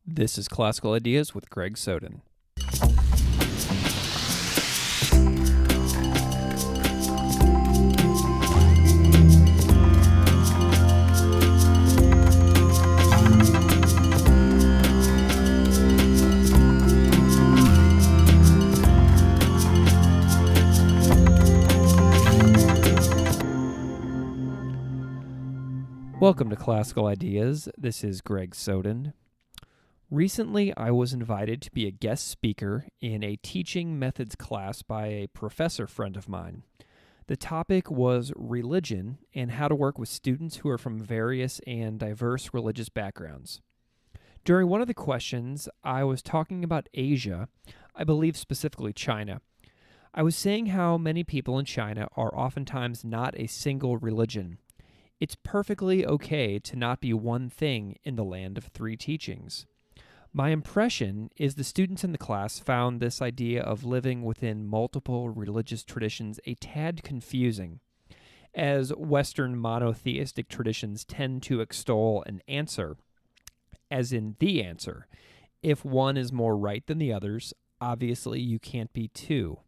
This is Classical Ideas with Greg Soden. Welcome to Classical Ideas. This is Greg Soden. Recently, I was invited to be a guest speaker in a teaching methods class by a professor friend of mine. The topic was religion and how to work with students who are from various and diverse religious backgrounds. During one of the questions, I was talking about Asia, I believe specifically China. I was saying how many people in China are oftentimes not a single religion. It's perfectly okay to not be one thing in the land of three teachings. My impression is the students in the class found this idea of living within multiple religious traditions a tad confusing, as Western monotheistic traditions tend to extol an answer, as in the answer. If one is more right than the others, obviously you can't be two.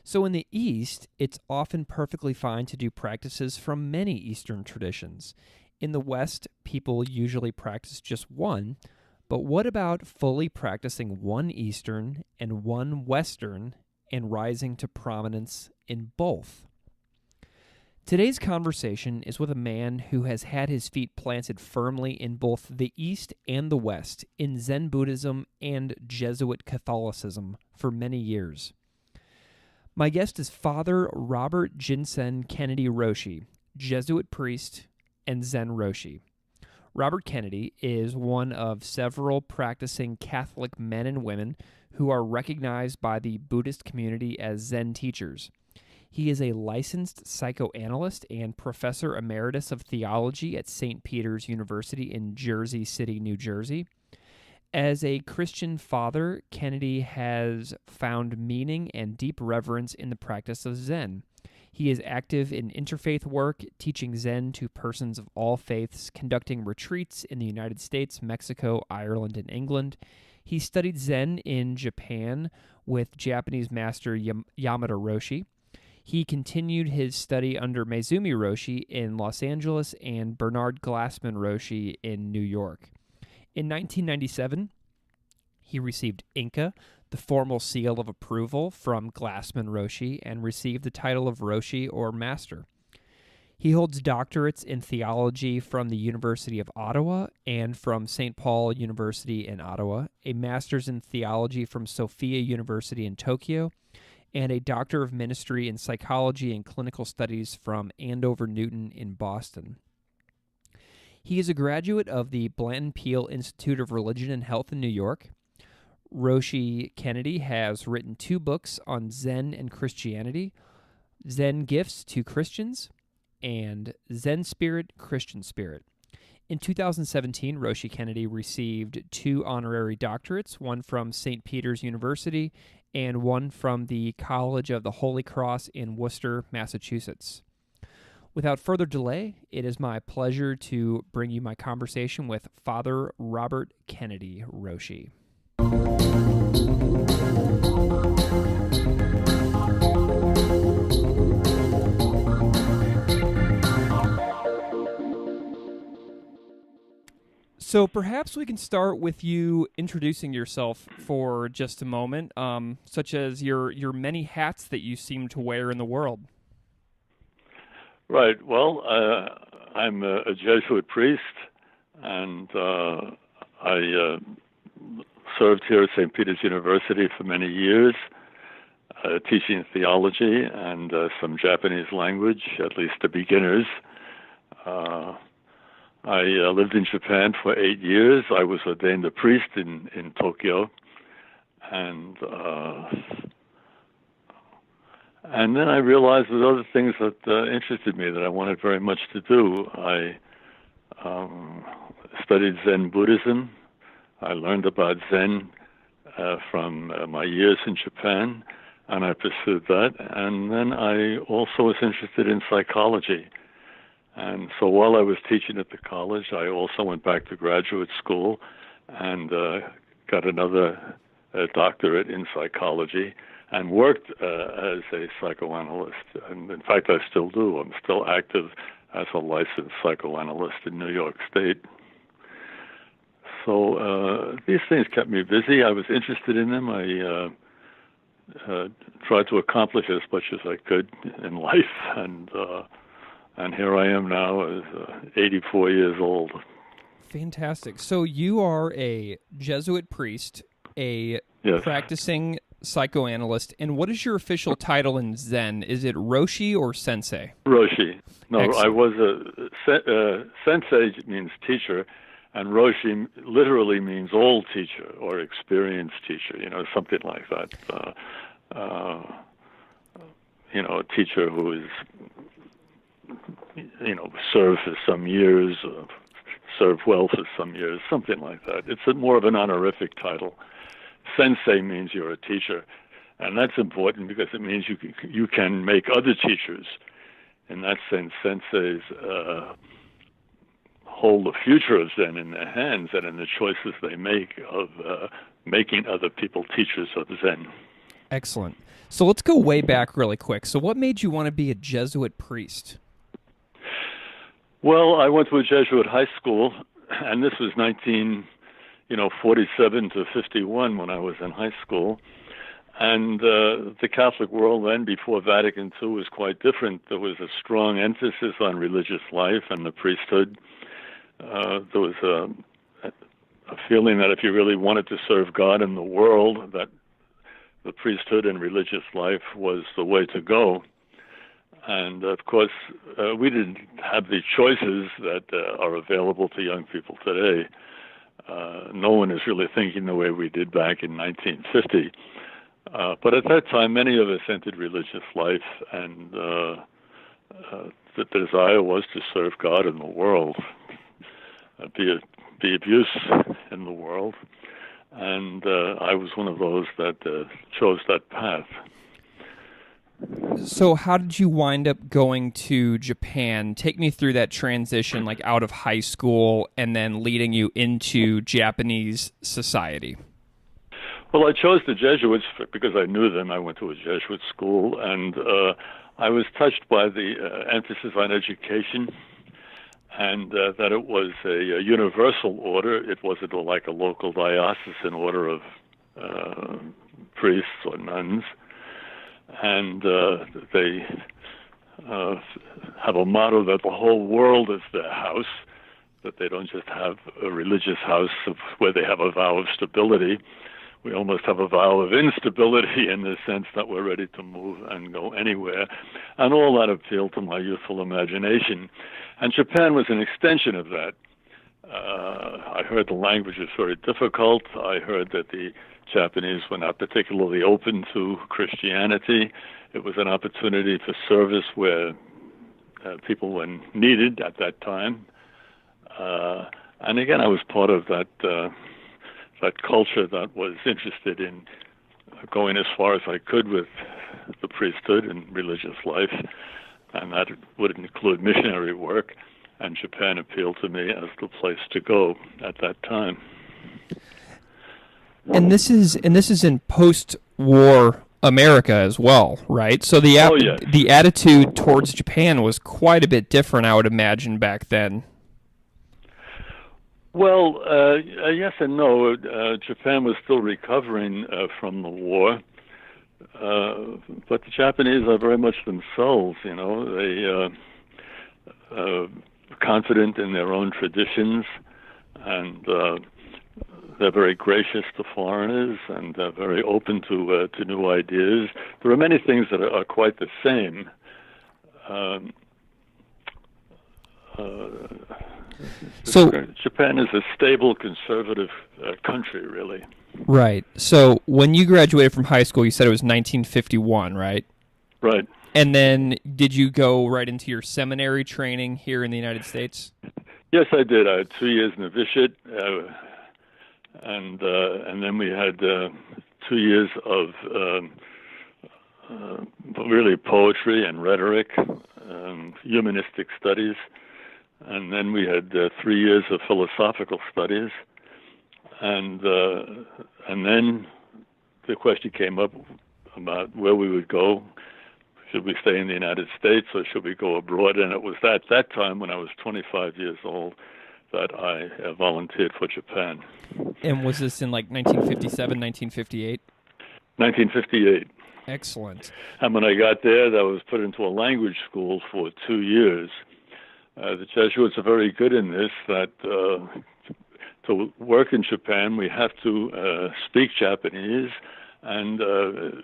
So in the East, it's often perfectly fine to do practices from many Eastern traditions. In the West, people usually practice just one, but what about fully practicing one Eastern and one Western and rising to prominence in both? Today's conversation is with a man who has had his feet planted firmly in both the East and the West, in Zen Buddhism and Jesuit Catholicism for many years. My guest is Father Robert Jinsen Kennedy Roshi, Jesuit priest and Zen Roshi. Robert Kennedy is one of several practicing Catholic men and women who are recognized by the Buddhist community as Zen teachers. He is a licensed psychoanalyst and professor emeritus of theology at St. Peter's University in Jersey City, New Jersey. As a Christian father, Kennedy has found meaning and deep reverence in the practice of Zen. He is active in interfaith work, teaching Zen to persons of all faiths, conducting retreats in the United States, Mexico, Ireland, and England. He studied Zen in Japan with Japanese master Yamada Roshi. He continued his study under Maezumi Roshi in Los Angeles and Bernard Glassman Roshi in New York. In 1997, he received Inca, the formal seal of approval from Glassman Roshi, and received the title of Roshi or Master. He holds doctorates in theology from the University of Ottawa and from St. Paul University in Ottawa, a master's in theology from Sophia University in Tokyo, and a doctor of ministry in psychology and clinical studies from Andover Newton in Boston. He is a graduate of the Blanton Peale Institute of Religion and Health in New York. Roshi Kennedy has written 2 books on Zen and Christianity, Zen Gifts to Christians, and Zen Spirit, Christian Spirit. In 2017, Roshi Kennedy received 2 honorary doctorates, one from St. Peter's University and one from the College of the Holy Cross in Worcester, Massachusetts. Without further delay, it is my pleasure to bring you my conversation with Father Robert Kennedy Roshi. So perhaps we can start with you introducing yourself for just a moment, such as your many hats that you seem to wear in the world. Right. Well, I'm a Jesuit priest, and I served here at St. Peter's University for many years, teaching theology and some Japanese language, at least to beginners. I lived in Japan for 8 years. I was ordained a priest in Tokyo, and then I realized there were other things that interested me that I wanted very much to do. I studied Zen Buddhism. I learned about Zen from my years in Japan, and I pursued that. And then I also was interested in psychology. And so while I was teaching at the college, I also went back to graduate school and got another doctorate in psychology, and worked as a psychoanalyst. And in fact, I still do. I'm still active as a licensed psychoanalyst in New York State. So these things kept me busy. I was interested in them. I tried to accomplish as much as I could in life, and here I am now, as 84 years old. Fantastic. So you are a Jesuit priest, a Yes. practicing psychoanalyst, and what is your official title in Zen? Is it Roshi or Sensei? Roshi. No, Excellent. I was sensei means teacher, and Roshi literally means old teacher or experienced teacher, something like that. A teacher who is, served for some years, served well for some years, something like that. It's more of an honorific title. Sensei means you're a teacher, and that's important because it means you can make other teachers. In that sense, senseis hold the future of Zen in their hands and in the choices they make of making other people teachers of Zen. Excellent. So let's go way back really quick. So what made you want to be a Jesuit priest? Well, I went to a Jesuit high school, and this was 47 to 51 when I was in high school. And the Catholic world then, before Vatican II, was quite different. There was a strong emphasis on religious life and the priesthood. There was a feeling that if you really wanted to serve God in the world, that the priesthood and religious life was the way to go. And, of course, we didn't have the choices that are available to young people today. No one is really thinking the way we did back in 1950. But at that time, many of us entered religious life, and the desire was to serve God in the world, be of use in the world. And I was one of those that chose that path. So how did you wind up going to Japan? Take me through that transition, like out of high school and then leading you into Japanese society. Well, I chose the Jesuits because I knew them. I went to a Jesuit school, and I was touched by the emphasis on education, and that it was a universal order. It wasn't like a local diocesan order of priests or nuns. And they have a motto that the whole world is their house, that they don't just have a religious house where they have a vow of stability. We almost have a vow of instability in the sense that we're ready to move and go anywhere. And all that appealed to my youthful imagination. And Japan was an extension of that. I heard the language was very difficult. I heard that the Japanese were not particularly open to Christianity. It was an opportunity for service where people were needed at that time. And again, I was part of that culture that was interested in going as far as I could with the priesthood and religious life, and that would include missionary work. And Japan appealed to me as the place to go at that time. And this is in post-war America as well, right? So the yes. the attitude towards Japan was quite a bit different, I would imagine, back then. Well, yes and no. Japan was still recovering from the war, but the Japanese are very much themselves. They confident in their own traditions, and they're very gracious to foreigners, and they're very open to new ideas. There are many things that are quite the same. So Japan is a stable, conservative country, really. Right. So when you graduated from high school, you said it was 1951, right? Right. And then did you go right into your seminary training here in the United States? Yes, I did. I had 2 years novitiate, and then we had 2 years of really poetry and rhetoric, humanistic studies, and then we had 3 years of philosophical studies, and then the question came up about where we would go. Should we stay in the United States or should we go abroad? And it was at that time, when I was 25 years old, that I volunteered for Japan. And was this in like 1957, 1958? 1958. Excellent. And when I got there, I was put into a language school for 2 years. The Jesuits are very good in this, that to work in Japan, we have to speak Japanese and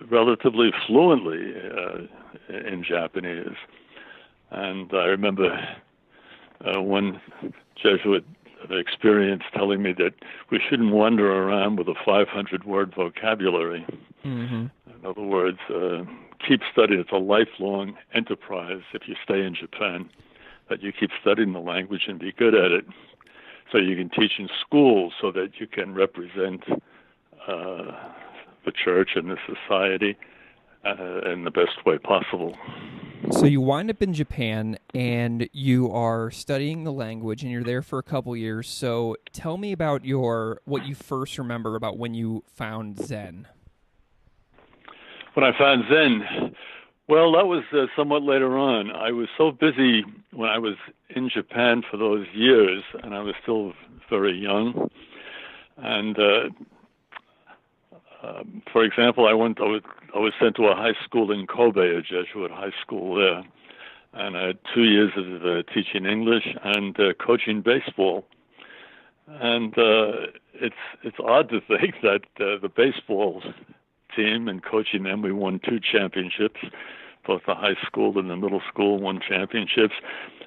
relatively fluently in Japanese. And I remember one Jesuit experience telling me that we shouldn't wander around with a 500-word vocabulary. Mm-hmm. In other words, keep studying. It's a lifelong enterprise if you stay in Japan, that you keep studying the language and be good at it, so you can teach in schools, so that you can represent the church and the society in the best way possible. So you wind up in Japan, and you are studying the language, and you're there for a couple years. So tell me about what you first remember about when you found Zen. When I found Zen, well, that was somewhat later on. I was so busy when I was in Japan for those years, and I was still very young. And for example, I was sent to a high school in Kobe, a Jesuit high school there, and I had 2 years of teaching English and coaching baseball. And it's odd to think that the baseball team and coaching them, we won 2 championships. Both the high school and the middle school won championships,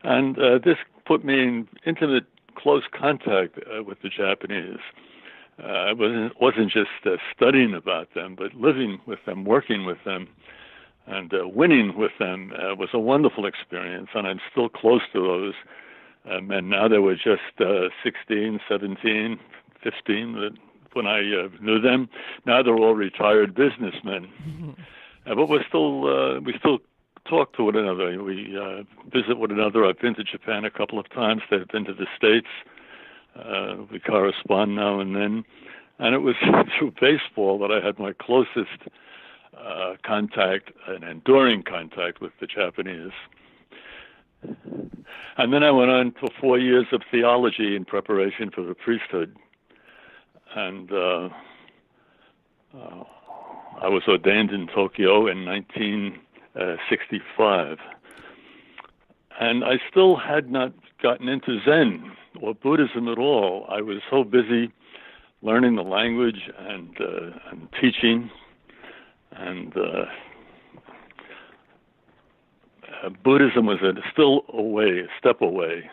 and this put me in intimate, close contact with the Japanese. I wasn't just studying about them, but living with them, working with them, and winning with them was a wonderful experience, and I'm still close to those men now. They were just 16, 17, 15 when I knew them. Now they're all retired businessmen. Mm-hmm. But we still talk to one another. We visit one another. I've been to Japan a couple of times. They've been to the States. We correspond now and then. And it was through baseball that I had my closest contact, an enduring contact with the Japanese. And then I went on to 4 years of theology in preparation for the priesthood. And I was ordained in Tokyo in 1965. And I still had not gotten into Zen or Buddhism at all. I was so busy learning the language and teaching. And Buddhism was still a step away.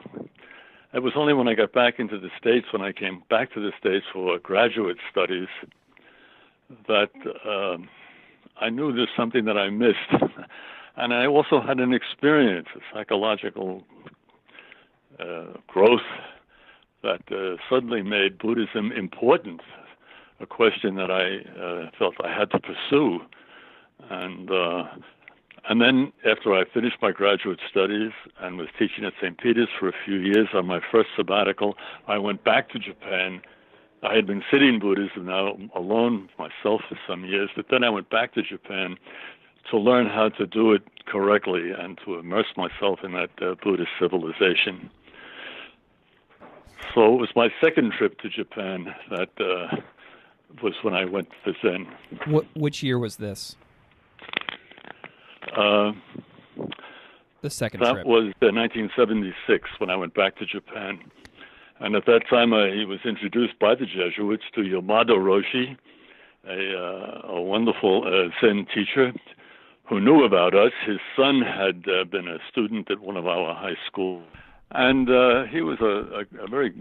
It was only when I got back into the States, when I came back to the States for graduate studies, that I knew there's something that I missed. And I also had an experience, a psychological growth that suddenly made Buddhism important, a question that I felt I had to pursue. And then after I finished my graduate studies and was teaching at St. Peter's for a few years on my first sabbatical, I went back to Japan. I had been studying Buddhism now alone myself for some years, but then I went back to Japan to learn how to do it correctly and to immerse myself in that Buddhist civilization. So it was my second trip to Japan that was when I went to Zen. Which year was this? The second trip. That was 1976 when I went back to Japan. And at that time, he was introduced by the Jesuits to Yamada Roshi, a wonderful Zen teacher who knew about us. His son had been a student at one of our high schools. And he was a very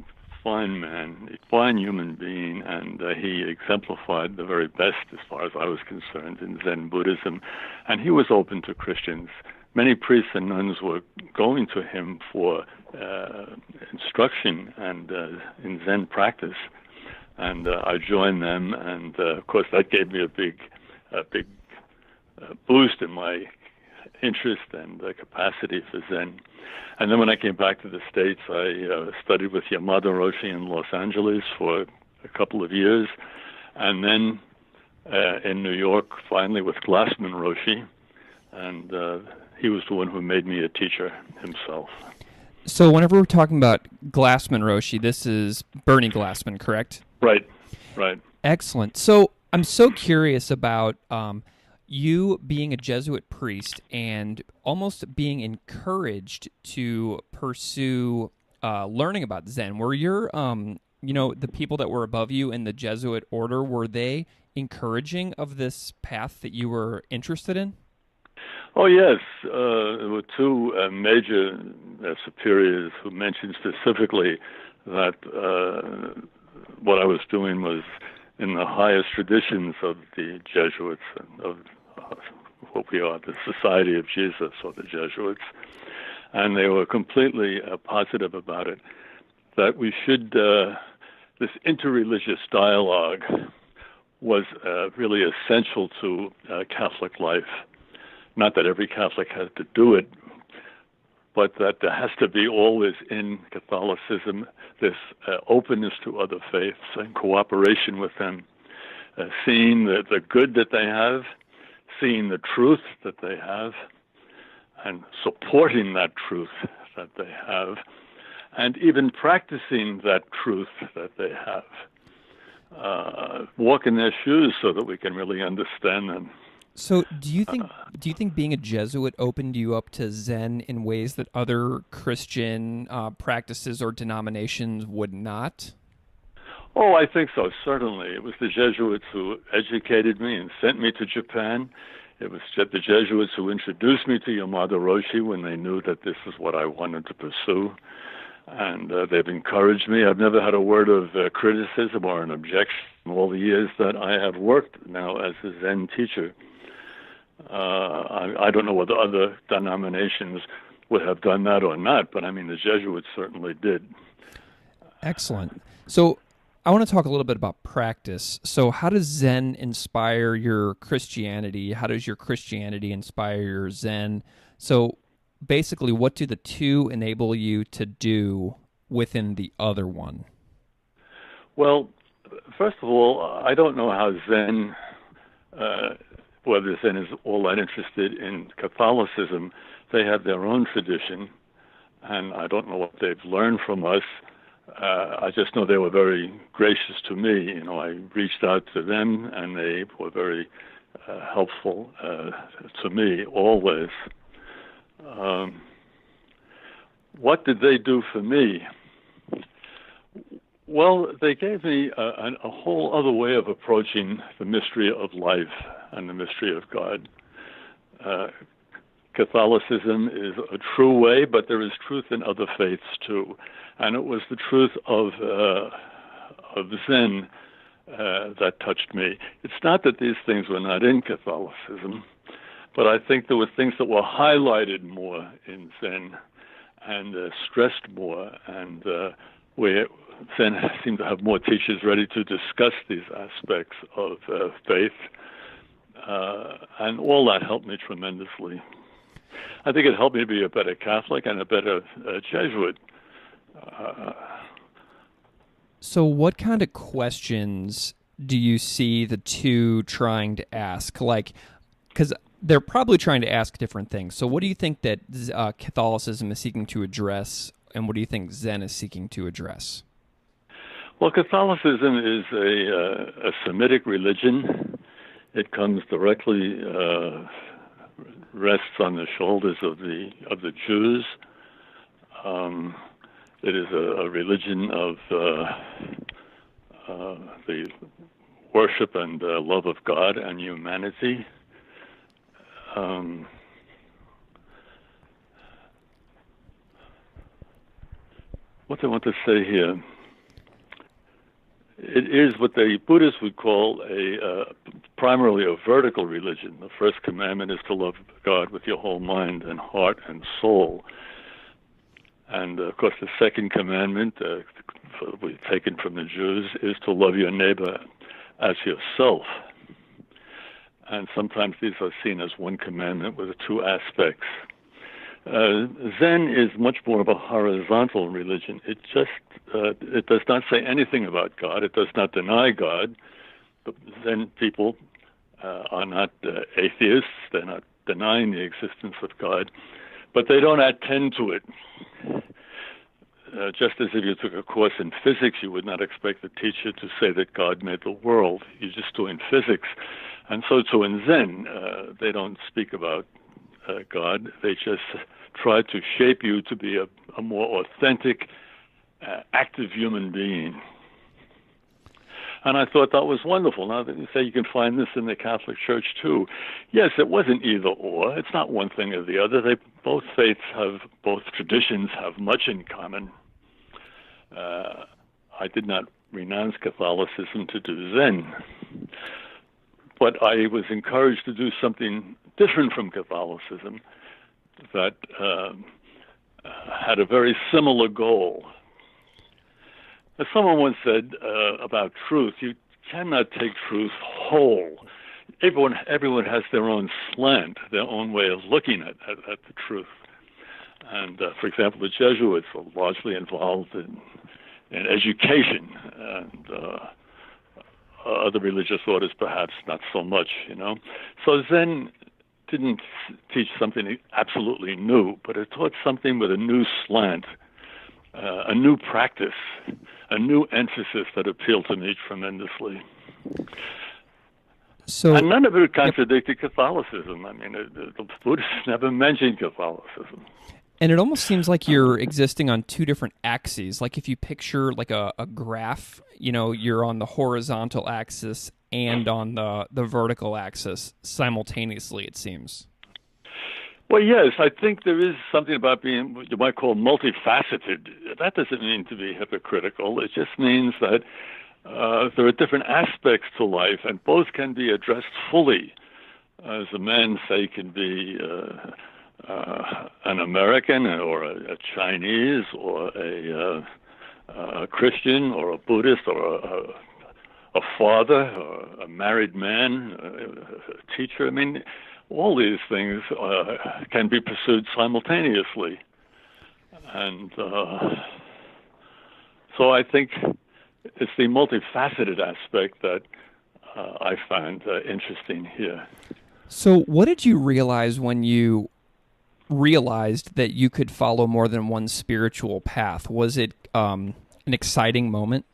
fine man, a fine human being, and he exemplified the very best, as far as I was concerned, in Zen Buddhism. And he was open to Christians. Many priests and nuns were going to him for instruction and in Zen practice, and I joined them. And of course, that gave me a big boost in my interest and capacity for Zen. And then when I came back to the States, I studied with Yamada Roshi in Los Angeles for a couple of years, and then in New York, finally with Glassman Roshi, and he was the one who made me a teacher himself. So whenever we're talking about Glassman Roshi, this is Bernie Glassman, correct? Right. Excellent. So I'm so curious about you being a Jesuit priest and almost being encouraged to pursue learning about Zen. Were your, the people that were above you in the Jesuit order, were they encouraging of this path that you were interested in? Oh, yes. There were two major superiors who mentioned specifically that what I was doing was in the highest traditions of the Jesuits, of what we are, the Society of Jesus, or the Jesuits. And they were completely positive about it, that we should, this interreligious dialogue was really essential to Catholic life. Not that every Catholic has to do it, but that there has to be always in Catholicism this openness to other faiths and cooperation with them, seeing the good that they have, seeing the truth that they have, and supporting that truth that they have, and even practicing that truth that they have. Walk in their shoes so that we can really understand them. So do you think being a Jesuit opened you up to Zen in ways that other Christian practices or denominations would not? Oh, I think so, certainly. It was the Jesuits who educated me and sent me to Japan. It was the Jesuits who introduced me to Yamada Roshi when they knew that this is what I wanted to pursue. And they've encouraged me. I've never had a word of criticism or an objection in all the years that I have worked now as a Zen teacher. I don't know whether other denominations would have done that or not, but I mean, the Jesuits certainly did. Excellent. So I want to talk a little bit about practice. So how does Zen inspire your Christianity? How does your Christianity inspire your Zen? So basically, what do the two enable you to do within the other one? Well, first of all, I don't know how Zen, whether Zen is all that interested in Catholicism. They have their own tradition, and I don't know what they've learned from us. I just know they were very gracious to me. You know, I reached out to them, and they were very helpful to me always. What did they do for me? Well, they gave me a whole other way of approaching the mystery of life and the mystery of God. Catholicism is a true way, but there is truth in other faiths too. And it was the truth of Zen that touched me. It's not that these things were not in Catholicism, but I think there were things that were highlighted more in Zen and stressed more, and where Zen seemed to have more teachers ready to discuss these aspects of faith, and all that helped me tremendously. I think it helped me to be a better Catholic and a better Jesuit. So what kind of questions do you see the two trying to ask? Like, because they're probably trying to ask different things. So what do you think that Catholicism is seeking to address, and what do you think Zen is seeking to address? Well, Catholicism is a Semitic religion. It comes directly, rests on the shoulders of the Jews. It is a religion of the worship and love of God and humanity. What I want to say here, it is what the Buddhists would call primarily a vertical religion. The first commandment is to love God with your whole mind and heart and soul. And, of course, the second commandment, we've taken from the Jews, is to love your neighbor as yourself. And sometimes these are seen as one commandment with two aspects. Zen is much more of a horizontal religion. It does not say anything about God. It does not deny God. The Zen people are not atheists. They're not denying the existence of God, but they don't attend to it. Just as if you took a course in physics, you would not expect the teacher to say that God made the world. You're just doing physics. And so too in Zen, they don't speak about God. They just try to shape you to be a more authentic, active human being. And I thought that was wonderful. Now that you say you can find this in the Catholic Church too. Yes, it wasn't either or. It's not one thing or the other. Both traditions have much in common. I did not renounce Catholicism to do Zen, but I was encouraged to do something different from Catholicism that had a very similar goal. As someone once said about truth, you cannot take truth whole. Everyone has their own slant, their own way of looking at the truth. And for example, the Jesuits were largely involved in education, and other religious orders perhaps not so much, So Zen didn't teach something absolutely new, but it taught something with a new slant, a new practice, a new emphasis that appealed to me tremendously. And none of it contradicted Catholicism. I mean, the Buddhists never mentioned Catholicism. And it almost seems like you're existing on two different axes. Like if you picture like a graph, you're on the horizontal axis and on the vertical axis simultaneously, it seems. Well, yes, I think there is something about being what you might call multifaceted. That doesn't mean to be hypocritical. It just means that there are different aspects to life, and both can be addressed fully. As a man, say, can be an American or a Chinese or a Christian or a Buddhist or a father or a married man, a teacher. I mean, all these things can be pursued simultaneously. And so I think it's the multifaceted aspect that I find interesting here. So what did you realize when you realized that you could follow more than one spiritual path? Was it an exciting moment?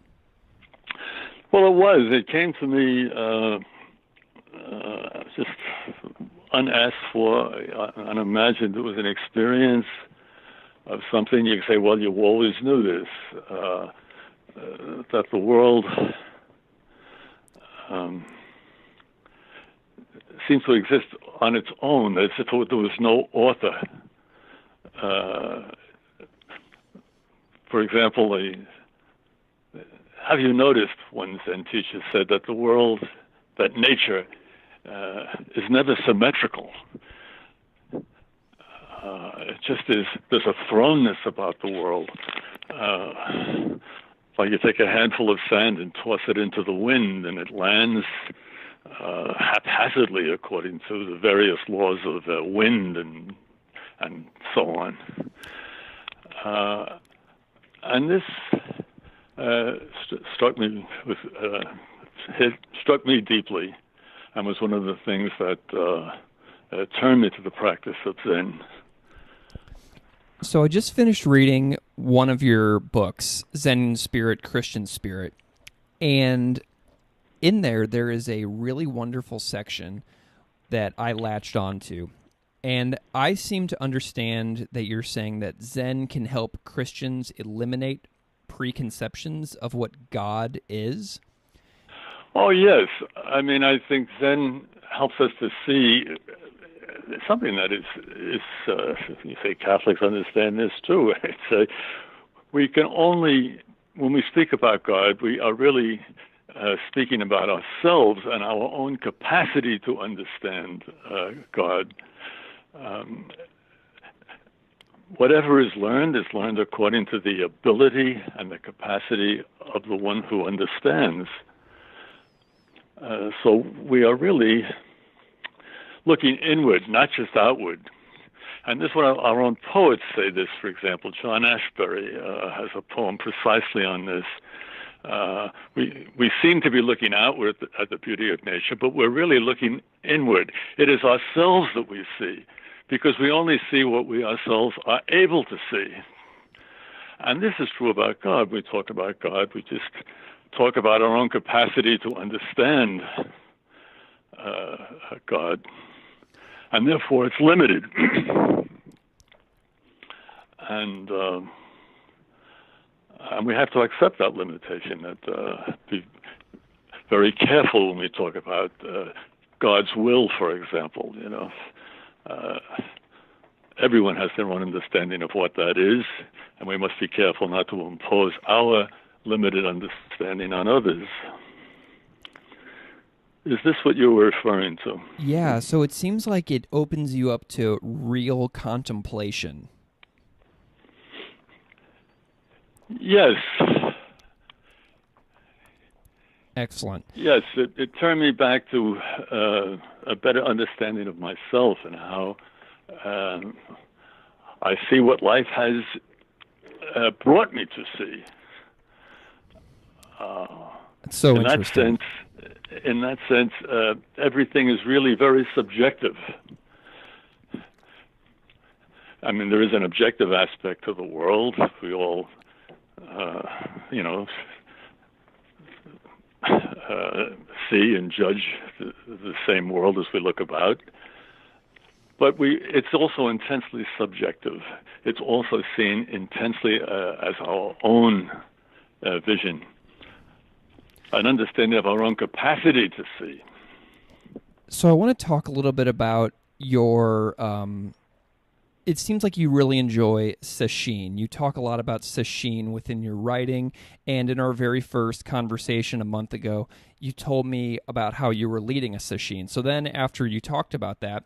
Well, it was. It came to me just unasked for, unimagined. It was an experience of something you can say, well, you always knew this, that the world seems to exist on its own, as if there was no author. For example, have you noticed, one Zen teacher said, that the world, that nature is never symmetrical. It just is, there's a thrownness about the world. Like you take a handful of sand and toss it into the wind, and it lands haphazardly according to the various laws of wind and so on. And this struck me deeply, and was one of the things that turned me to the practice of Zen. So I just finished reading one of your books, Zen Spirit, Christian Spirit, and in there is a really wonderful section that I latched onto. And I seem to understand that you're saying that Zen can help Christians eliminate preconceptions of what God is. Oh, yes. I mean, I think Zen helps us to see something that is you say Catholics understand this too. It's we can only, when we speak about God, we are really speaking about ourselves and our own capacity to understand God. Whatever is learned according to the ability and the capacity of the one who understands. So we are really looking inward, not just outward. And this is what our own poets say this, for example. John Ashbery has a poem precisely on this. We seem to be looking outward at the beauty of nature, but we're really looking inward. It is ourselves that we see, because we only see what we ourselves are able to see. And this is true about God. We talk about God. We just talk about our own capacity to understand God. And therefore, it's limited. And we have to accept that limitation, that be very careful when we talk about God's will, for example. Everyone has their own understanding of what that is, and we must be careful not to impose our limited understanding on others. Is this what you were referring to? Yeah, so it seems like it opens you up to real contemplation. Yes. Excellent. Yes, it turned me back to a better understanding of myself and how I see what life has brought me to see. That's so interesting. In that sense, everything is really very subjective. I mean, there is an objective aspect to the world. We all, see and judge the same world as we look about. But it's also intensely subjective. It's also seen intensely as our own vision, an understanding of our own capacity to see. So I want to talk a little bit about your, it seems like you really enjoy sesshin. You talk a lot about sesshin within your writing, and in our very first conversation a month ago, you told me about how you were leading a sesshin. So then after you talked about that,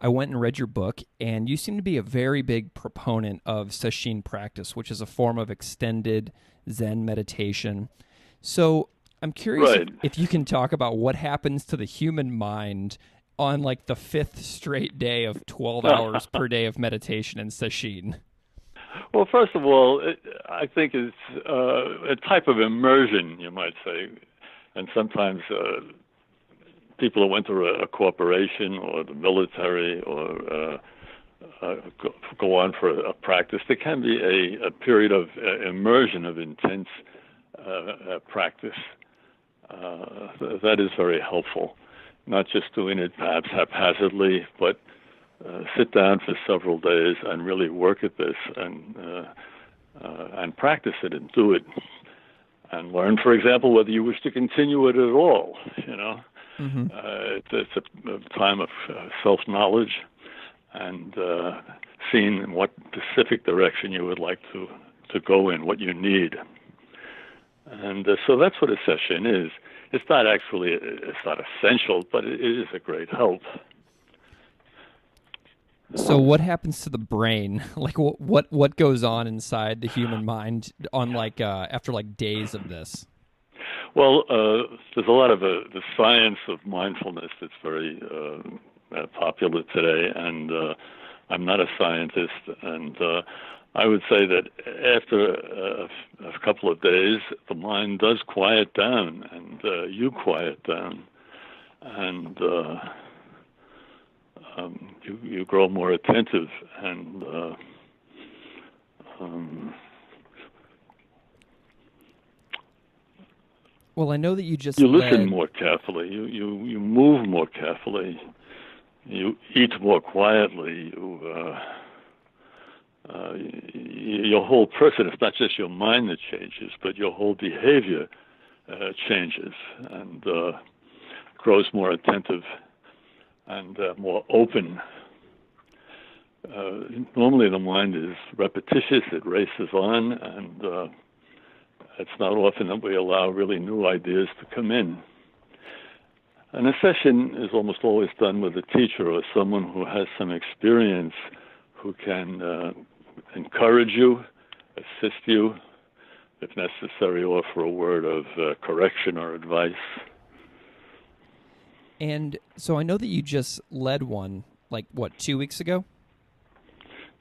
I went and read your book, and you seem to be a very big proponent of sesshin practice, which is a form of extended Zen meditation. So I'm curious if you can talk about what happens to the human mind on like the fifth straight day of 12 hours per day of meditation in sesshin. Well, first of all, I think it's a type of immersion, you might say. And sometimes people who went through a corporation or the military or go on for a practice, there can be a period of immersion, of intense practice. That is very helpful. Not just doing it perhaps haphazardly, but sit down for several days and really work at this and practice it and do it. And learn, for example, whether you wish to continue it at all. Mm-hmm. It's a time of self-knowledge and seeing in what specific direction you would like to go in, what you need. And so that's what a session is. It's not essential, but it is a great help. So what happens to the brain? Like what goes on inside the human mind on after days of this? Well, there's a lot of the science of mindfulness that's very popular today, and I'm not a scientist, and I would say that after a couple of days, the mind does quiet down, and you quiet down, and you grow more attentive, and well, I know that you just you listen more carefully. You move more carefully. You eat more quietly. Your whole person, it's not just your mind that changes, but your whole behavior changes and grows more attentive and more open. Normally the mind is repetitious, it races on, and it's not often that we allow really new ideas to come in. And a session is almost always done with a teacher or someone who has some experience, who can encourage you, assist you, if necessary, offer a word of correction or advice. And so I know that you just led one, 2 weeks ago?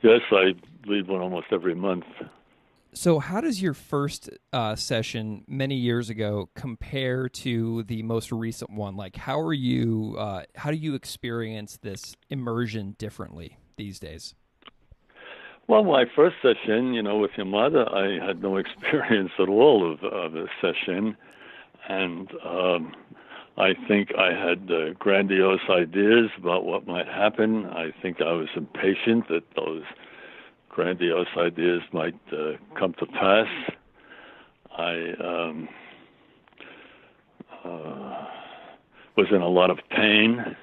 Yes, I lead one almost every month. So how does your first session many years ago compare to the most recent one? Like, how do you experience this immersion differently these days? Well, my first session, with your mother, I had no experience at all of a session. And I think I had grandiose ideas about what might happen. I think I was impatient that those grandiose ideas might come to pass. I was in a lot of pain.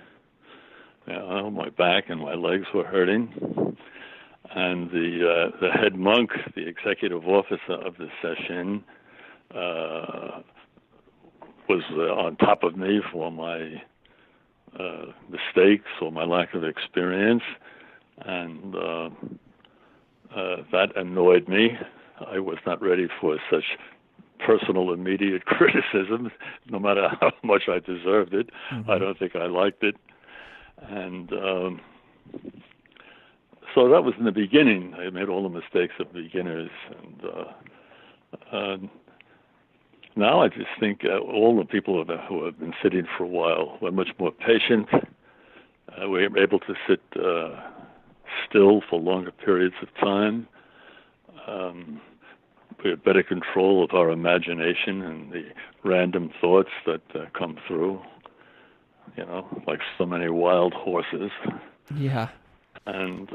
My back and my legs were hurting. And the head monk, the executive officer of the session, was on top of me for my mistakes or my lack of experience, and that annoyed me. I was not ready for such personal, immediate criticism, no matter how much I deserved it. Mm-hmm. I don't think I liked it. And so that was in the beginning. I made all the mistakes of beginners. And now I just think all the people who have been sitting for a while were much more patient. We were able to sit still for longer periods of time. We have better control of our imagination and the random thoughts that come through, like so many wild horses. Yeah. And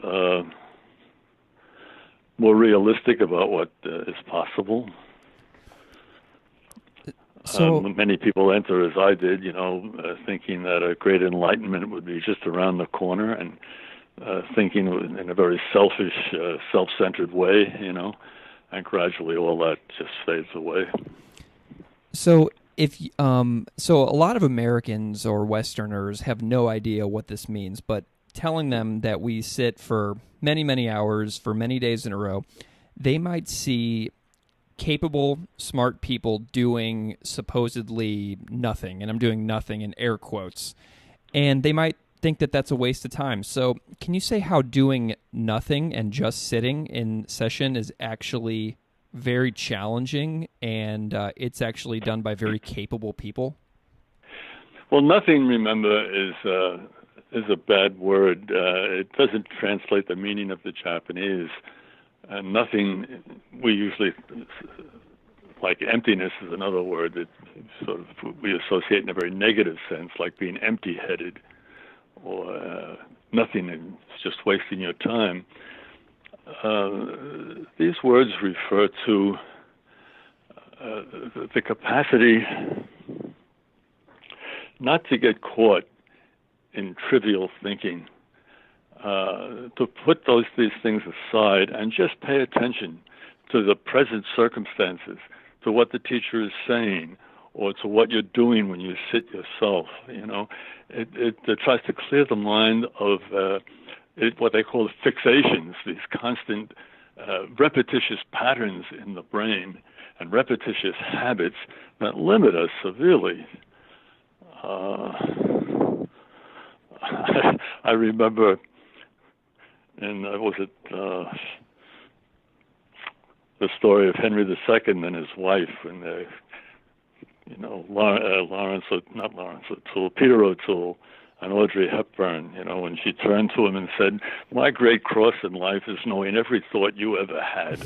more realistic about what is possible. So many people enter, as I did, thinking that a great enlightenment would be just around the corner, and thinking in a very selfish, self-centered way, and gradually all that just fades away. So so a lot of Americans or Westerners have no idea what this means, but telling them that we sit for many, many hours for many days in a row, they might see capable, smart people doing supposedly nothing, and I'm doing nothing in air quotes, and they might think that that's a waste of time. So can you say how doing nothing and just sitting in session is actually very challenging, and it's actually done by very capable people? Well, nothing, remember, is a bad word. It doesn't translate the meaning of the Japanese. Nothing, we usually, like emptiness is another word that sort of we associate in a very negative sense, like being empty-headed, or nothing, and it's just wasting your time. These words refer to the capacity not to get caught in trivial thinking, to put these things aside and just pay attention to the present circumstances, to what the teacher is saying, or to what you're doing when you sit yourself. It tries to clear the mind of what they call fixations, these constant repetitious patterns in the brain and repetitious habits that limit us severely. I remember, the story of Henry II and his wife, and Peter O'Toole and Audrey Hepburn, when she turned to him and said, "My great cross in life is knowing every thought you ever had."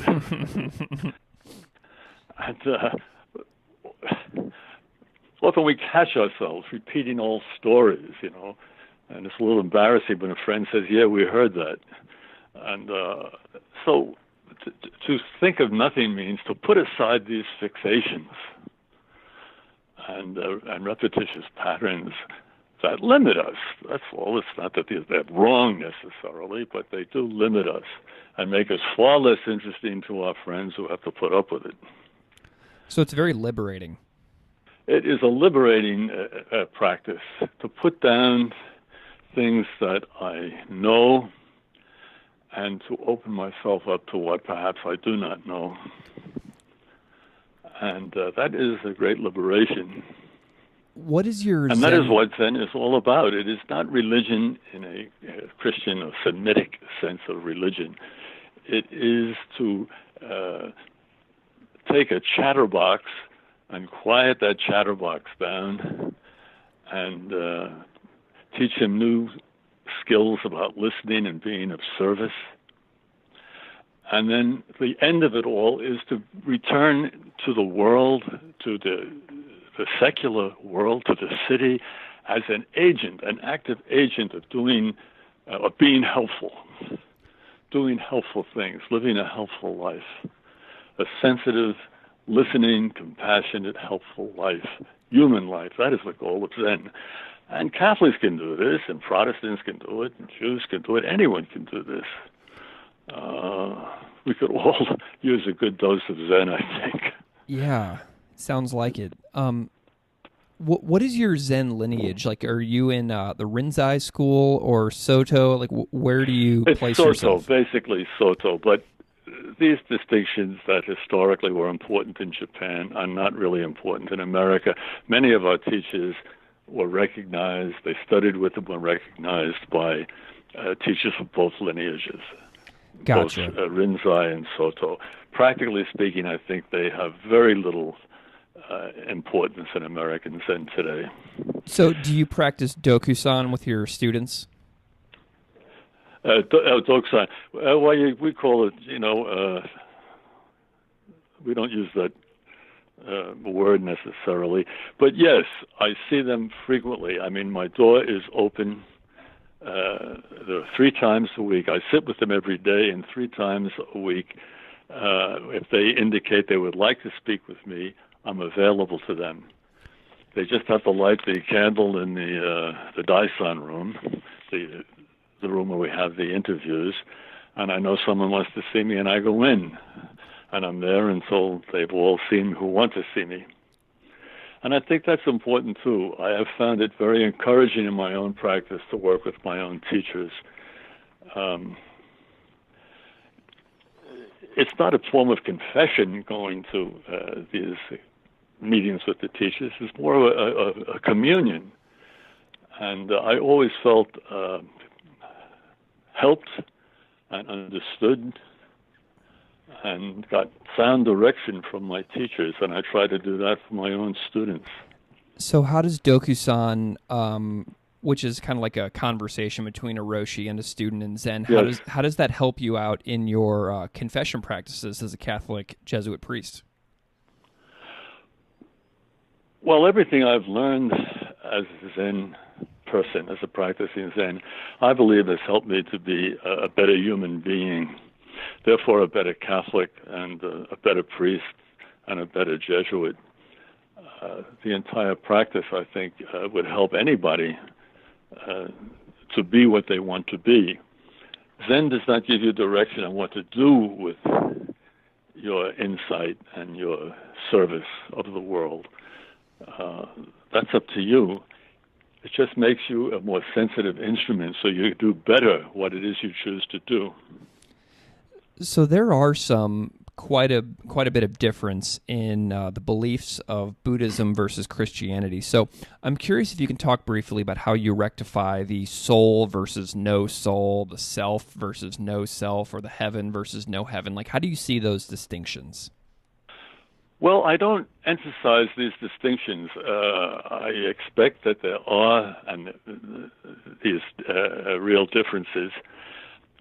And often we catch ourselves repeating old stories, and it's a little embarrassing when a friend says, "Yeah, we heard that." And so to think of nothing means to put aside these fixations and repetitious patterns that limit us. That's all. It's not that they're wrong necessarily, but they do limit us and make us far less interesting to our friends who have to put up with it. So it's very liberating. It is a liberating practice to put down things that I know and to open myself up to what perhaps I do not know. And that is a great liberation. What is your And Zen? that is what Zen is all about. It is not religion in a Christian or Semitic sense of religion. It is to take a chatterbox and quiet that chatterbox down and teach him new skills about listening and being of service. And then the end of it all is to return to the world, to the secular world, to the city, as an agent, an active agent of being helpful, doing helpful things, living a helpful life, a sensitive, listening, compassionate, helpful life, human life. That is the goal of Zen. And Catholics can do this, and Protestants can do it, and Jews can do it. Anyone can do this. We could all use a good dose of Zen, I think. Yeah, sounds like it. What is your Zen lineage? Like, are you in the Rinzai school or Soto? Like, where do you place yourself? Basically Soto, but these distinctions that historically were important in Japan are not really important in America. Many of our teachers were recognized, they studied with them, were recognized by teachers of both lineages. Gotcha. Both Rinzai and Soto. Practically speaking, I think they have very little importance in American Zen today. So do you practice Dokusan with your students? Dokusan. We call it, we don't use that word necessarily. But yes, I see them frequently. I mean, my door is open. There are 3 times a week. I sit with them every day, and 3 times a week, if they indicate they would like to speak with me, I'm available to them. They just have to light the candle in the Daishan room, the room where we have the interviews, and I know someone wants to see me, and I go in, and I'm there until they've all seen who want to see me. And I think that's important, too. I have found it very encouraging in my own practice to work with my own teachers. It's not a form of confession going to these meetings with the teachers. It's more of a communion. And I always felt helped and understood and got sound direction from my teachers, and I try to do that for my own students. So how does Dokusan, which is kind of like a conversation between a Roshi and a student in Zen, how does that help you out in your confession practices as a Catholic Jesuit priest? Well, everything I've learned as a Zen person, as a practicing Zen, I believe has helped me to be a better human being, therefore a better Catholic and a better priest and a better Jesuit. The entire practice, I think, would help anybody to be what they want to be. Zen does not give you direction on what to do with your insight and your service of the world. That's up to you. It just makes you a more sensitive instrument so you do better what it is you choose to do. So there are quite a bit of difference in the beliefs of Buddhism versus Christianity. So I'm curious if you can talk briefly about how you rectify the soul versus no soul, the self versus no self, or the heaven versus no heaven. Like, how do you see those distinctions? Well, I don't emphasize these distinctions. I expect that there are these real differences.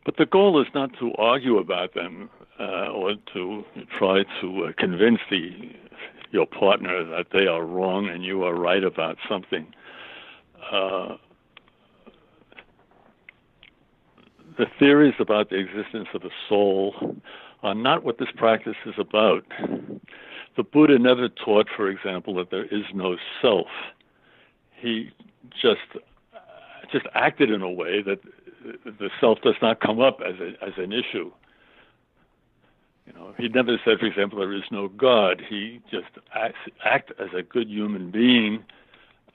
But the goal is not to argue about them or to try to convince your partner that they are wrong and you are right about something. The theories about the existence of the soul are not what this practice is about. The Buddha never taught, for example, that there is no self. He just acted in a way that the self does not come up as an issue. He never said, for example, there is no God. He just act as a good human being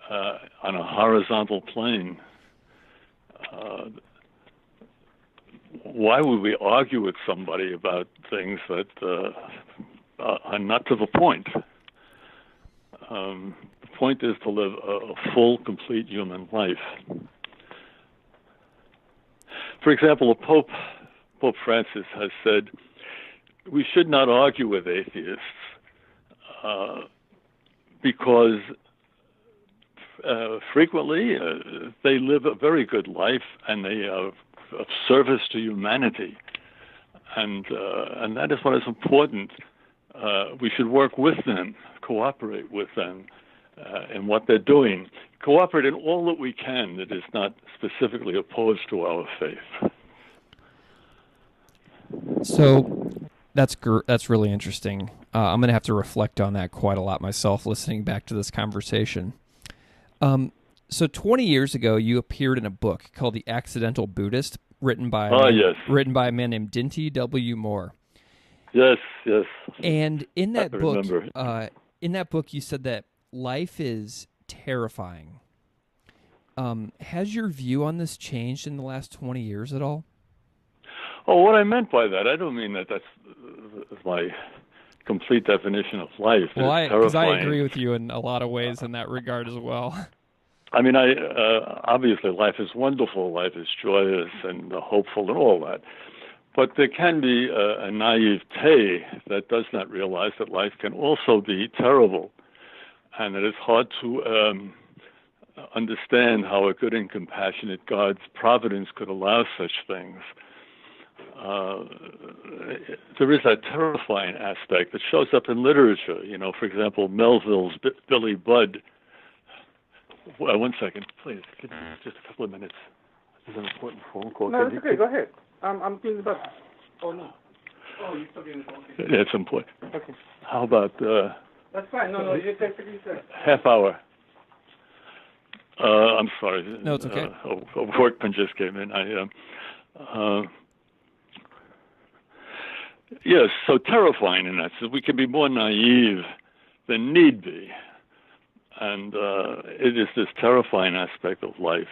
on a horizontal plane. Why would we argue with somebody about things that are not to the point? The point is to live a full, complete human life. For example, Pope Francis has said, we should not argue with atheists because frequently they live a very good life and they are of service to humanity. And that is what is important. We should work with them, cooperate with them in what they're doing. Cooperate in all that we can that is not specifically opposed to our faith. So that's really interesting. I'm going to have to reflect on that quite a lot myself, listening back to this conversation. So 20 years ago, you appeared in a book called The Accidental Buddhist, written by a man named Dinty W. Moore. Yes. And in that book, you said that life is terrifying. Has your view on this changed in the last 20 years at all? Oh, what I meant by that, I don't mean that that's my complete definition of life. Well, because I agree with you in a lot of ways in that regard as well. I mean, obviously life is wonderful, life is joyous and hopeful and all that. But there can be a naivete that does not realize that life can also be terrible. And it is hard to understand how a good and compassionate God's providence could allow such things. There is that terrifying aspect that shows up in literature. You know, for example, Melville's Billy Budd. One second, please. Just a couple of minutes. This is an important phone call. No, it's okay. Go ahead. I'm doing the bus. Oh, no. Oh, you're still doing the phone. Okay. Yeah, it's important. Okay. How about... That's fine. No, you take it easy. Half hour. I'm sorry. No, it's okay. A workman just came in. Yes, so terrifying in that sense. We can be more naive than need be. And it is this terrifying aspect of life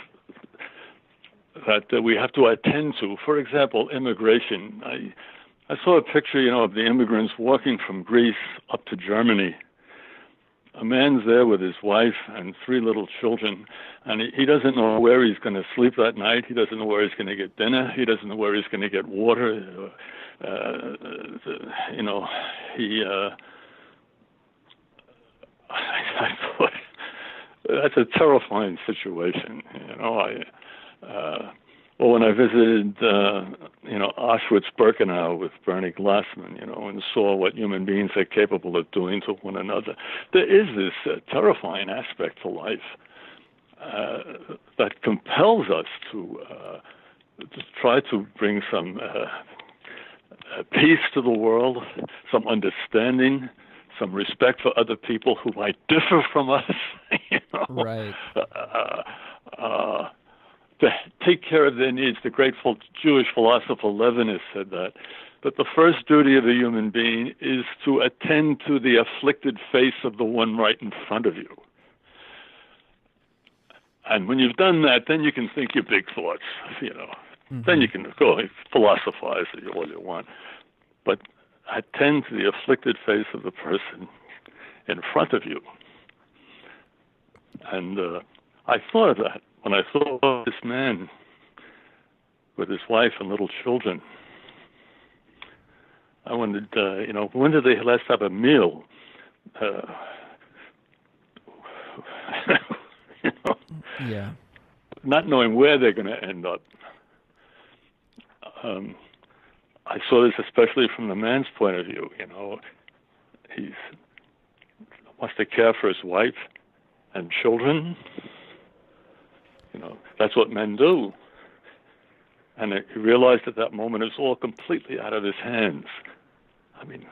that we have to attend to. For example, immigration. I saw a picture, of the immigrants walking from Greece up to Germany. A man's there with his wife and 3 little children, and he doesn't know where he's going to sleep that night. He doesn't know where he's going to get dinner. He doesn't know where he's going to get water. I thought that's a terrifying situation. Well, when I visited, Auschwitz-Birkenau with Bernie Glassman, and saw what human beings are capable of doing to one another, there is this terrifying aspect to life that compels us to try to bring some peace to the world, some understanding, some respect for other people who might differ from us. Right. To take care of their needs. The great Jewish philosopher Levinas said that the first duty of a human being is to attend to the afflicted face of the one right in front of you. And when you've done that, then you can think your big thoughts, Mm-hmm. Then you can go philosophize all you want. But attend to the afflicted face of the person in front of you. And I thought of that when I saw this man with his wife and little children. I wondered, when did they last have a meal? Yeah. Not knowing where they're going to end up. I saw this especially from the man's point of view. He wants to care for his wife and children. That's what men do. And he realized at that moment it's all completely out of his hands. I mean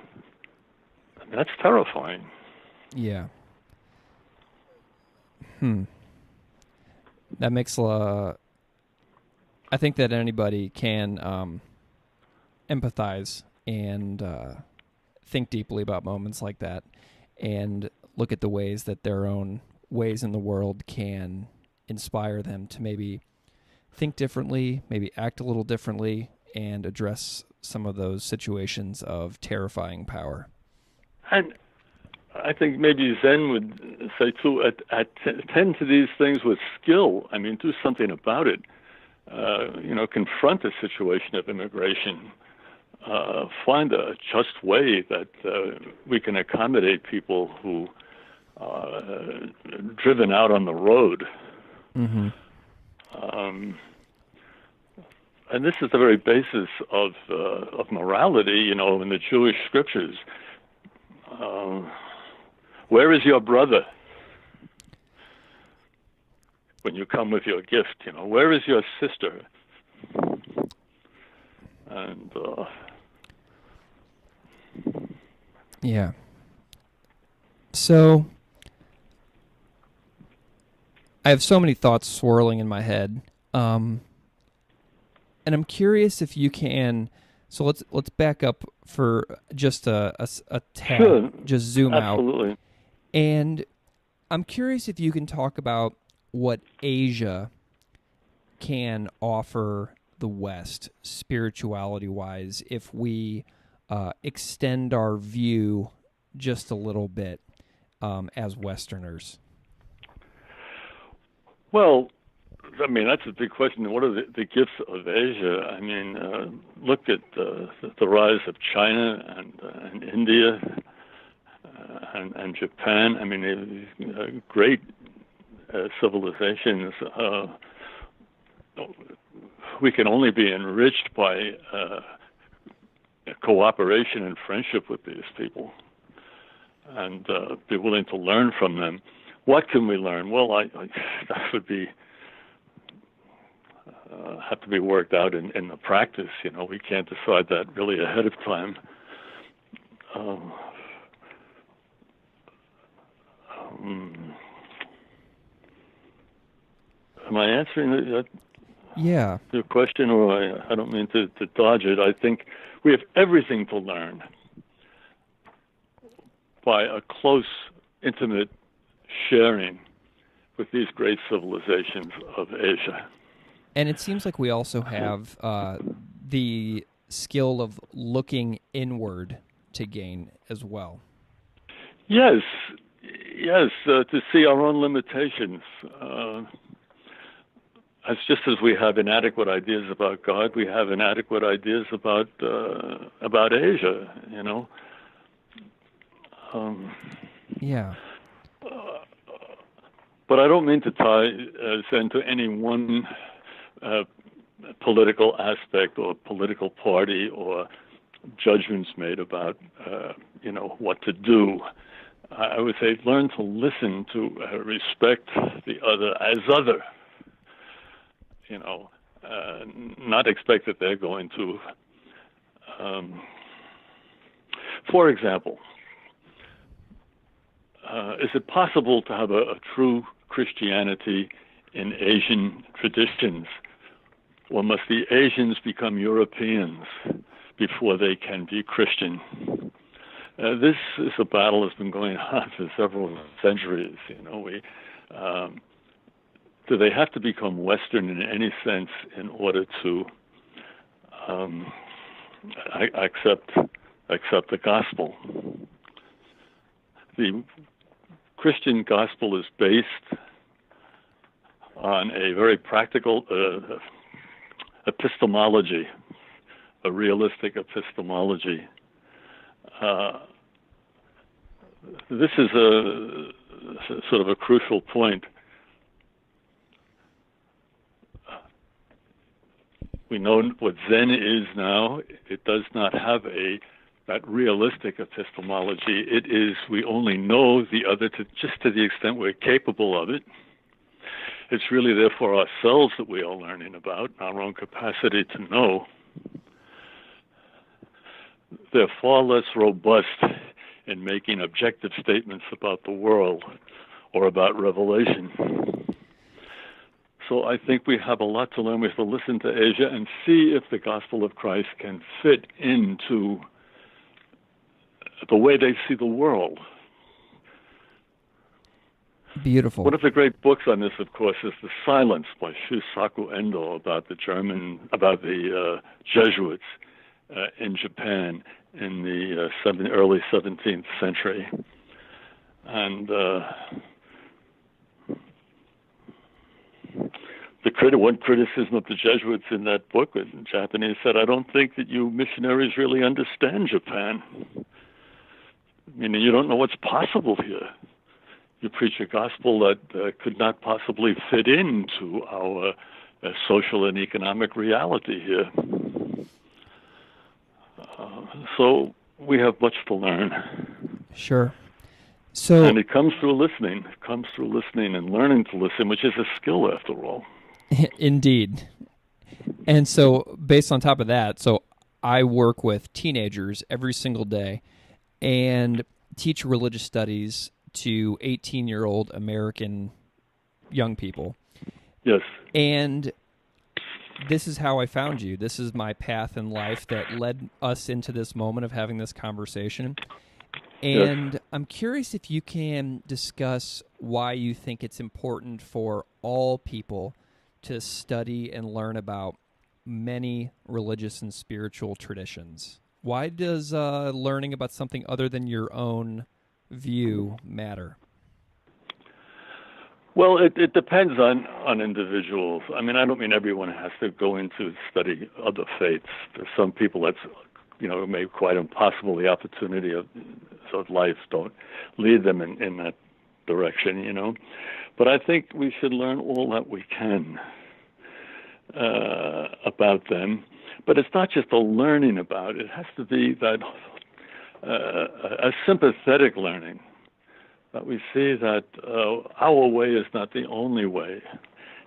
that's terrifying. Yeah. That makes I think that anybody can empathize and think deeply about moments like that and look at the ways that their own ways in the world can inspire them to maybe think differently, maybe act a little differently, and address some of those situations of terrifying power. And I think maybe Zen would say too, attend to these things with skill. I mean, do something about it. Confront the situation of immigration. Find a just way that we can accommodate people who are driven out on the road. Mm-hmm. And this is the very basis of morality, in the Jewish scriptures. Where is your brother when you come with your gift? Where is your sister? And yeah. So I have so many thoughts swirling in my head, and I'm curious if you can. So let's back up for just a tad, sure. Just zoom Absolutely. out, and I'm curious if you can talk about what Asia can offer the West spirituality-wise if we extend our view just a little bit as Westerners. Well, I mean, that's a big question. What are the gifts of Asia? I mean, look at the rise of China and India and Japan. I mean, great civilizations. We can only be enriched by cooperation and friendship with these people and be willing to learn from them. What can we learn? Well, that would be have to be worked out in the practice. We can't decide that really ahead of time. Am I answering that? Yeah. Your question, or I don't mean to dodge it. I think we have everything to learn by a close, intimate sharing with these great civilizations of Asia. And it seems like we also have the skill of looking inward to gain as well. Yes, to see our own limitations. It's just as we have inadequate ideas about God, we have inadequate ideas about Asia. Yeah. But I don't mean to tie Zen to any one political aspect or political party or judgments made about what to do. I would say learn to listen, to respect the other as other. Not expect that they're going to. For example, is it possible to have a true Christianity in Asian traditions? Or must the Asians become Europeans before they can be Christian? This is a battle that's been going on for several centuries. Do they have to become Western in any sense in order to accept the gospel? The Christian gospel is based on a very practical epistemology, a realistic epistemology. This is a sort of a crucial point. We know what Zen is now. It does not have that realistic epistemology. It is, we only know the other just to the extent we're capable of it. It's really therefore ourselves that we are learning about, our own capacity to know. They're far less robust in making objective statements about the world or about revelation. So I think we have a lot to learn. We have to listen to Asia and see if the gospel of Christ can fit into the way they see the world. Beautiful. One of the great books on this, of course, is The Silence by Shusaku Endo about the Jesuits in Japan in the early 17th century. And one criticism of the Jesuits in that book in Japanese said, "I don't think that you missionaries really understand Japan. Meaning you don't know what's possible here. You preach a gospel that could not possibly fit into our social and economic reality here." So we have much to learn. Sure. So, and it comes through listening. It comes through listening and learning to listen, which is a skill after all. Indeed. And so based on top of that, so I work with teenagers every single day and teach religious studies to 18-year-old American young people. Yes. And this is how I found you. This is my path in life that led us into this moment of having this conversation. And yes. I'm curious if you can discuss why you think it's important for all people to study and learn about many religious and spiritual traditions. Why does learning about something other than your own view matter? Well, it depends on individuals. I mean, I don't mean everyone has to go into study other faiths. For some people, that's, maybe quite impossible. The opportunity of life don't lead them in that direction, But I think we should learn all that we can about them. But it's not just a learning about it. It has to be that a sympathetic learning. That we see that our way is not the only way.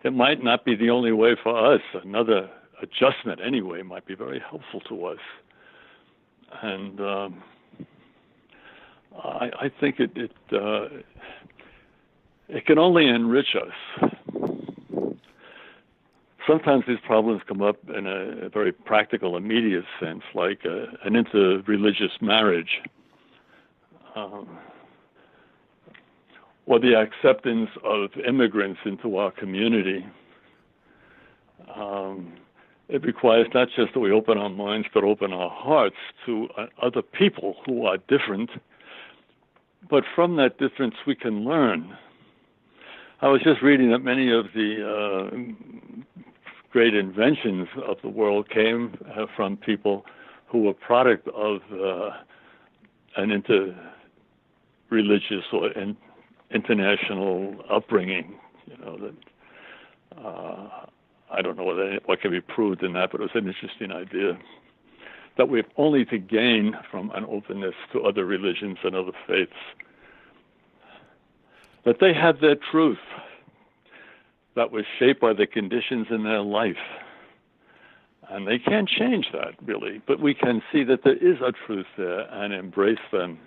It might not be the only way for us. Another adjustment anyway might be very helpful to us. And I think it can only enrich us. Sometimes these problems come up in a very practical, immediate sense, like an inter-religious marriage. Or the acceptance of immigrants into our community. It requires not just that we open our minds, but open our hearts to other people who are different. But from that difference, we can learn. I was just reading that many of the great inventions of the world came from people who were product of an inter-religious or international upbringing, that I don't know what can be proved in that, but it was an interesting idea that we have only to gain from an openness to other religions and other faiths, that they have their truth that was shaped by the conditions in their life. And they can't change that, really, but we can see that there is a truth there and embrace them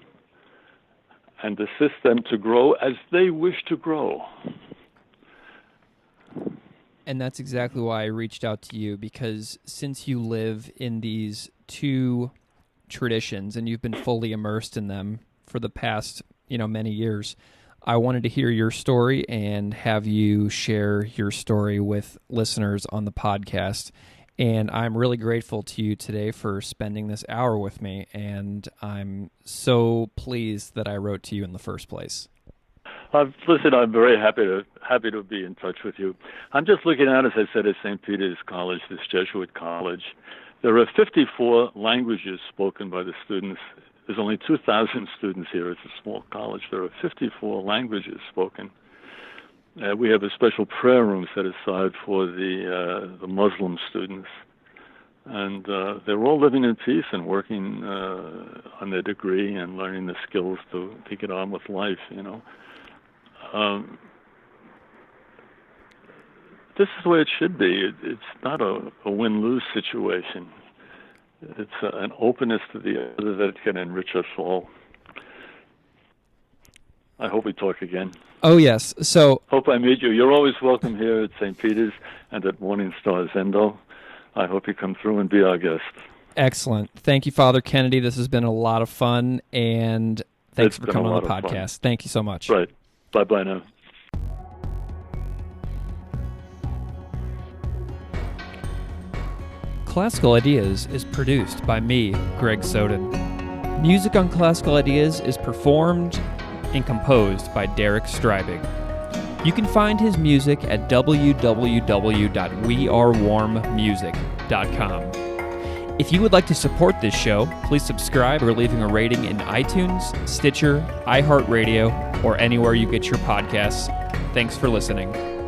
and assist them to grow as they wish to grow. And that's exactly why I reached out to you, because since you live in these two traditions and you've been fully immersed in them for the past, many years, I wanted to hear your story and have you share your story with listeners on the podcast. And I'm really grateful to you today for spending this hour with me, and I'm so pleased that I wrote to you in the first place. Listen, I'm very happy to be in touch with you. I'm just looking at, as I said, at St. Peter's College, this Jesuit college. There are 54 languages spoken by the students. There's only 2,000 students here. It's a small college. There are 54 languages spoken. We have a special prayer room set aside for the Muslim students. And they're all living in peace and working on their degree and learning the skills to get on with life, This is the way it should be. It's not a win-lose situation. It's an openness to the other that can enrich us all. I hope we talk again. Oh, yes. So hope I meet you. You're always welcome here at St. Peter's and at Morning Star Zendo. I hope you come through and be our guest. Excellent. Thank you, Father Kennedy. This has been a lot of fun, and thanks for coming on the podcast. Thank you so much. Right. Bye-bye now. Classical Ideas is produced by me, Greg Soden. Music on Classical Ideas is performed and composed by Derek Strybig. You can find his music at www.wearewarmmusic.com. If you would like to support this show, please subscribe or leaving a rating in iTunes, Stitcher, iHeartRadio, or anywhere you get your podcasts. Thanks for listening.